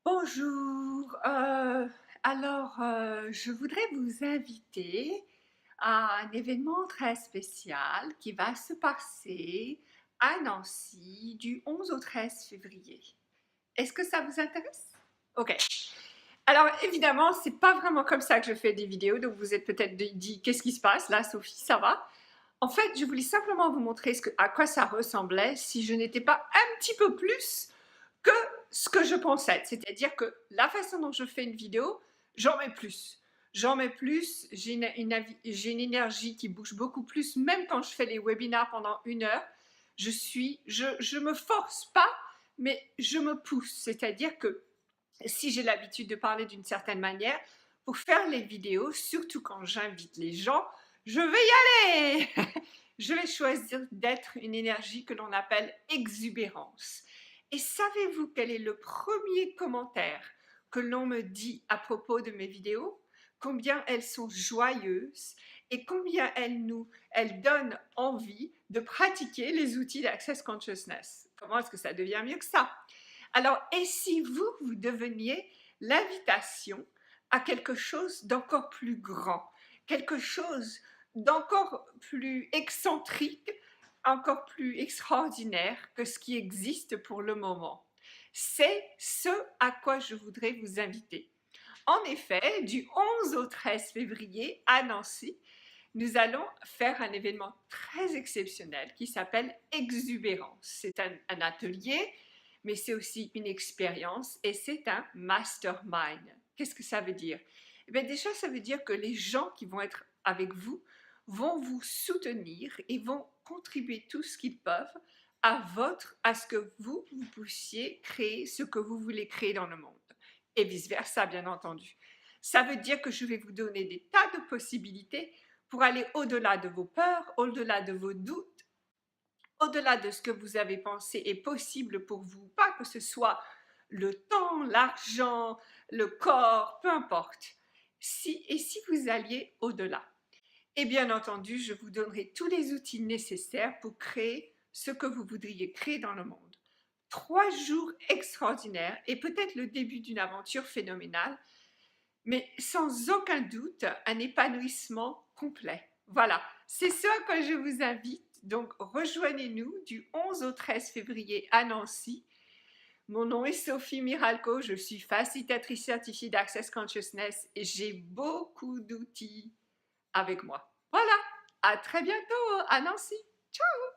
Bonjour, je voudrais vous inviter à un événement très spécial qui va se passer à Nancy du 11 au 13 février. Est-ce que ça vous intéresse? Ok. Alors évidemment, c'est pas vraiment comme ça que je fais des vidéos, donc vous êtes peut-être dit qu'est-ce qui se passe là, Sophie, ça va? En fait, je voulais simplement vous montrer à quoi ça ressemblait si je n'étais pas un petit peu plus que ce que je pensais. C'est-à-dire que la façon dont je fais une vidéo, j'en mets plus. J'en mets plus, j'ai une énergie qui bouge beaucoup plus, même quand je fais les webinars pendant 1 heure. Je me force pas, mais je me pousse. C'est-à-dire que si j'ai l'habitude de parler d'une certaine manière, pour faire les vidéos, surtout quand j'invite les gens, je vais y aller. Je vais choisir d'être une énergie que l'on appelle exubérance. Et savez-vous quel est le premier commentaire que l'on me dit à propos de mes vidéos? Combien elles sont joyeuses et combien elles donnent envie de pratiquer les outils d'Access Consciousness. Comment est-ce que ça devient mieux que ça? Alors, et si vous deveniez l'invitation à quelque chose d'encore plus grand, quelque chose d'encore plus excentrique, encore plus extraordinaire que ce qui existe pour le moment. C'est ce à quoi je voudrais vous inviter. En effet, du 11 au 13 février à Nancy, nous allons faire un événement très exceptionnel qui s'appelle Exubérance. C'est un atelier, mais c'est aussi une expérience et c'est un mastermind. Qu'est-ce que ça veut dire? Eh bien, déjà, ça veut dire que les gens qui vont être avec vous vont vous soutenir et vont contribuer tout ce qu'ils peuvent à ce que vous puissiez créer ce que vous voulez créer dans le monde. Et vice-versa, bien entendu. Ça veut dire que je vais vous donner des tas de possibilités pour aller au-delà de vos peurs, au-delà de vos doutes, au-delà de ce que vous avez pensé est possible pour vous, pas que ce soit le temps, l'argent, le corps, peu importe. Si vous alliez au-delà. Et bien entendu, je vous donnerai tous les outils nécessaires pour créer ce que vous voudriez créer dans le monde. 3 jours extraordinaires et peut-être le début d'une aventure phénoménale, mais sans aucun doute un épanouissement complet. Voilà, c'est ce à quoi je vous invite. Donc, rejoignez-nous du 11 au 13 février à Nancy. Mon nom est Sophie Miralco, je suis facilitatrice certifiée d'Access Consciousness et j'ai beaucoup d'outils avec moi. Voilà, à très bientôt à Nancy. Ciao!